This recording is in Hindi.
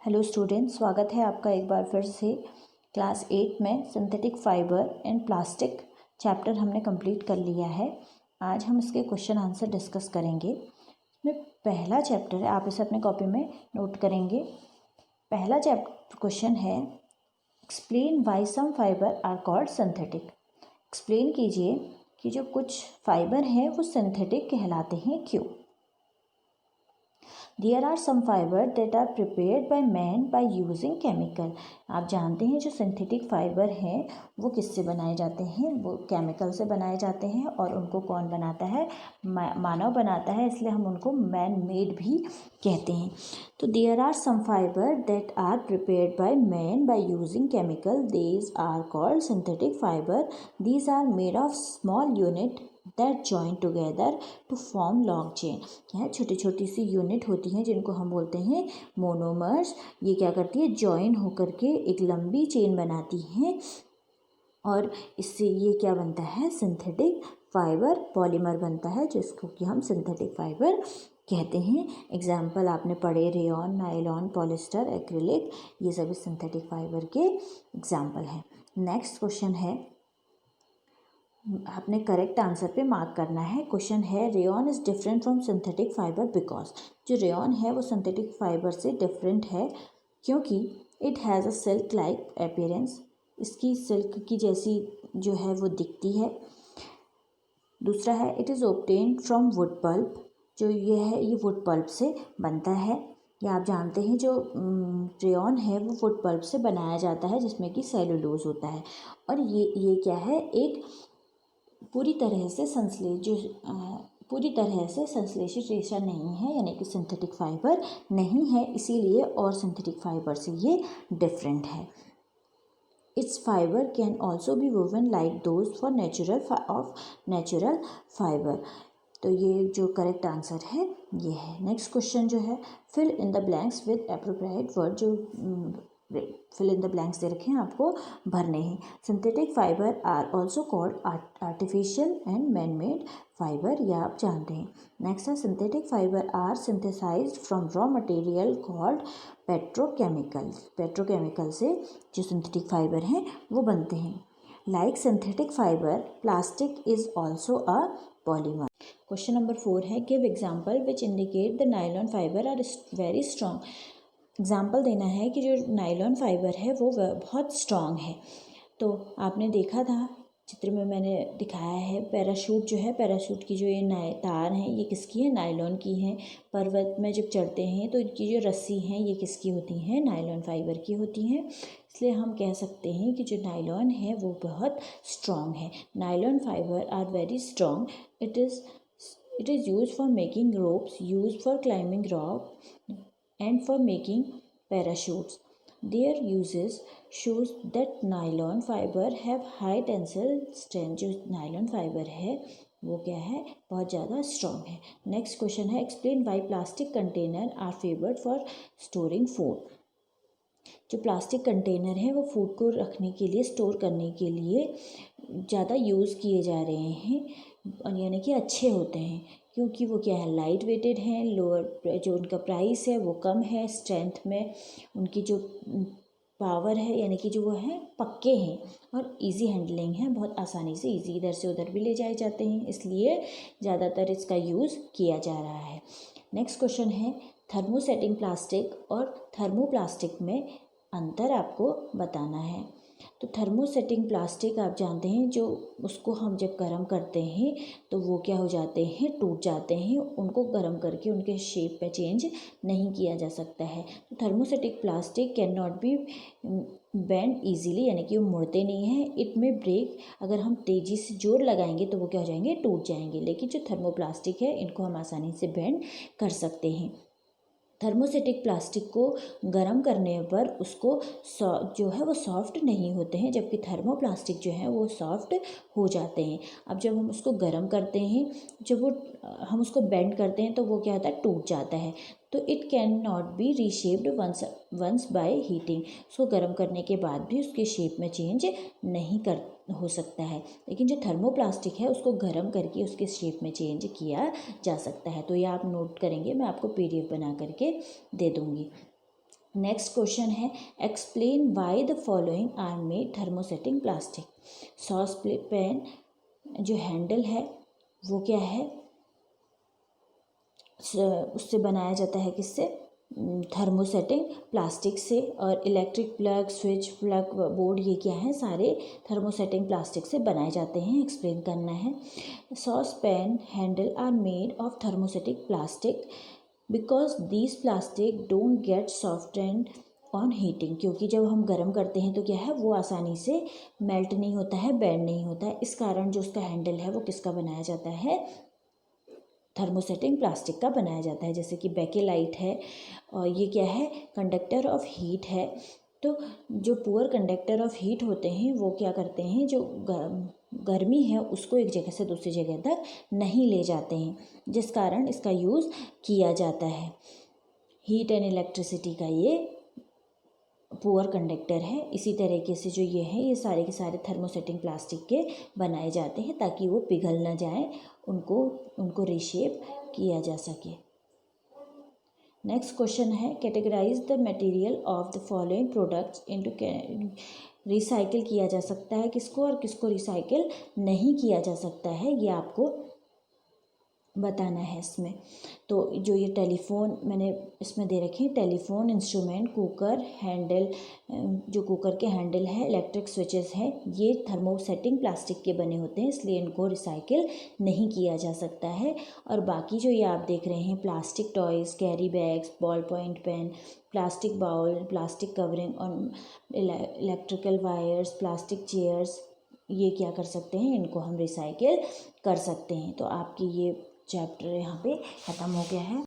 हेलो स्टूडेंट, स्वागत है आपका एक बार फिर से क्लास 8 में synthetic fibre and plastic chapter हमने कंप्लीट कर लिया है। आज हम इसके क्वेश्चन आंसर डिस्कस करेंगे। इसमें पहला चैप्टर है, आप इसे अपने कॉपी में नोट करेंगे। पहला चैप्टर क्वेश्चन है, explain why some fibre are called synthetic. Explain कीजिए कि जो कुछ फाइबर हैं वो सिंथेटिक कहलाते हैं, क्यों। There are some fiber that are prepared by man by using chemical। आप जानते हैं जो सिंथेटिक फाइबर हैं वो किससे बनाए जाते हैं, वो केमिकल से बनाए जाते हैं। और उनको कौन बनाता है, मानव बनाता है, इसलिए हम उनको मैन मेड भी कहते हैं। तो there are some fiber that are prepared by man by using chemical, these are called synthetic fiber। These are made of small unit that join together to form long chain। यह छोटी छोटी सी यूनिट होती हैं जिनको हम बोलते हैं मोनोमर्स। ये क्या करती है, जॉइन होकर के एक लंबी चेन बनाती हैं और इससे ये क्या बनता है, सिंथेटिक फाइबर पॉलीमर बनता है, जिसको कि हम सिंथेटिक फाइबर कहते हैं। एग्जाम्पल आपने पढ़े, रेयॉन, नायलॉन, पॉलिस्टर, एक्रिलिक, ये सभी सिंथेटिक फाइबर के एग्जाम्पल हैं। नेक्स्ट क्वेश्चन है, आपने करेक्ट आंसर पे मार्क करना है। क्वेश्चन है, rayon is different from synthetic fibre because. जो रेयॉन है वो सिंथेटिक फाइबर से डिफरेंट है क्योंकि it has a silk like appearance. इसकी सिल्क की जैसी जो है वो दिखती है। दूसरा है, it is obtained from wood pulp. जो ये है ये वुड पल्प से बनता है। या आप जानते हैं जो रेयॉन है वो वुड पल्प से बनाया जाता है, जिसमें कि सेलुलोज होता है। और ये क्या है, एक पूरी तरह से संश्लेषित रेशा नहीं है, यानी कि सिंथेटिक फाइबर नहीं है, इसीलिए और सिंथेटिक फाइबर से ये डिफरेंट है। It's fibre can also be woven like those for natural fibre. तो ये जो करेक्ट आंसर है ये है। नेक्स्ट क्वेश्चन जो है, fill in the blanks with appropriate word. जो फिल इन द ब्लैंक्स दे रखे हैं आपको भरने हैं। Synthetic fibre are also called artificial and man made fibre, या आप जानते हैं। नेक्स्ट है, synthetic fibre are synthesised from raw material called petrochemical. Petrochemical से जो सिंथेटिक फाइबर हैं वो बनते हैं। Like synthetic fibre, plastic is also a polymer. Question number 4 है, give example which indicate the nylon fibre are very strong. Example देना है कि जो नायलॉन फाइबर है वो बहुत स्ट्रॉन्ग है। तो आपने देखा था चित्र में मैंने दिखाया है, पैराशूट जो है, पैराशूट की जो ये तार हैं ये किसकी है, नायलॉन की हैं। पर्वत में जब चढ़ते हैं तो इनकी जो रस्सी हैं ये किसकी होती हैं, नायलॉन फाइबर की होती हैं। इसलिए हम कह सकते हैं कि जो नायलॉन है वो बहुत स्ट्रॉन्ग है। Nylon fibre are very strong. It is use for making ropes, use for climbing rock and for making parachutes. Their uses shows that nylon fiber have high tensile strength। जो nylon fiber है वो क्या है, बहुत ज़्यादा स्ट्रॉन्ग है। नेक्स्ट क्वेश्चन है, explain why plastic container are favoured for storing food. जो प्लास्टिक कंटेनर है वो फूड को रखने के लिए, स्टोर करने के लिए ज़्यादा यूज़ किए जा रहे हैं, यानी कि अच्छे होते हैं क्योंकि वो क्या है, लाइट वेटेड हैं, लोअर जो उनका प्राइस है वो कम है, स्ट्रेंथ में उनकी जो पावर है यानी कि जो वो है पक्के हैं, और इजी हैंडलिंग है, बहुत आसानी से इजी इधर से उधर भी ले जाए जाते हैं, इसलिए ज़्यादातर इसका यूज़ किया जा रहा है। नेक्स्ट क्वेश्चन है, थर्मोसेटिंग प्लास्टिक और थर्मोप्लास्टिक में अंतर आपको बताना है। तो थर्मोसेटिंग प्लास्टिक आप जानते हैं, जो उसको हम जब गर्म करते हैं तो वो क्या हो जाते हैं, टूट जाते हैं। उनको गर्म करके उनके शेप पे चेंज नहीं किया जा सकता है। तो thermosetting plastic can not B bend easily, यानी कि वो मुड़ते नहीं हैं। इट में ब्रेक, अगर हम तेज़ी से जोर लगाएंगे तो वो क्या हो जाएंगे, टूट जाएंगे। लेकिन जो थर्मोप्लास्टिक है इनको हम आसानी से बेंड कर सकते हैं। थर्मोसेटिक प्लास्टिक को गर्म करने पर उसको जो है वो सॉफ्ट नहीं होते हैं, जबकि थर्मोप्लास्टिक जो है वो सॉफ्ट हो जाते हैं। अब जब हम उसको गर्म करते हैं, जब वो हम उसको बेंड करते हैं तो वो क्या होता है, टूट जाता है। तो it can not be reshaped once by heating. उसको गर्म करने के बाद भी उसके शेप में चेंज नहीं हो सकता है। लेकिन जो थर्मोप्लास्टिक है उसको गर्म करके उसके शेप में चेंज किया जा सकता है। तो ये आप नोट करेंगे, मैं आपको PDF बना करके दे दूँगी। नेक्स्ट क्वेश्चन है explain why the following are made thermosetting plastic. Saucepan जो हैंडल है वो क्या है, उससे बनाया जाता है, किससे, थर्मोसेटिंग प्लास्टिक से। और electric plug, switch plug, board, ये क्या है, सारे थर्मोसेटिंग प्लास्टिक से बनाए जाते हैं। एक्सप्लेन करना है। Saucepan handle are made of thermosetting plastic because these plastic don't get softened on heating. क्योंकि जब हम गर्म करते हैं तो क्या है, वो आसानी से मेल्ट नहीं होता है, बेंड नहीं होता है। इस कारण जो उसका हैंडल है वो किसका बनाया जाता है, थर्मोसेटिंग प्लास्टिक का बनाया जाता है। जैसे कि बेकेलाइट है, और ये क्या है, कंडक्टर ऑफ हीट है। तो जो पुअर कंडक्टर ऑफ हीट होते हैं वो क्या करते हैं, जो गर्मी है उसको एक जगह से दूसरी जगह तक नहीं ले जाते हैं, जिस कारण इसका यूज़ किया जाता है। हीट एंड इलेक्ट्रिसिटी का ये पुअर कंडक्टर है। इसी तरीके से जो ये है, ये सारे के सारे थर्मोसेटिंग प्लास्टिक के बनाए जाते हैं ताकि वो पिघल ना जाए, उनको रिशेप किया जा सके। नेक्स्ट क्वेश्चन है categorise the material of the following products into, recycle किया जा सकता है किसको और किसको रिसाइकिल नहीं किया जा सकता है, ये आपको बताना है इसमें। तो जो ये टेलीफोन मैंने इसमें दे रखे हैं, टेलीफोन इंस्ट्रूमेंट, कुकर हैंडल, जो कुकर के हैंडल है, इलेक्ट्रिक स्विचेस है, ये थर्मोसेटिंग प्लास्टिक के बने होते हैं, इसलिए इनको रिसाइकिल नहीं किया जा सकता है। और बाकी जो ये आप देख रहे हैं, plastic toys, carry bags, ball point pen, plastic bowl, plastic covering और इलेक्ट्रिकल वायर्स, प्लास्टिक चेयर्स, ये क्या कर सकते हैं, इनको हम रिसाइकिल कर सकते हैं। तो आपकी ये चैप्टर यहाँ पे ख़त्म हो गया है।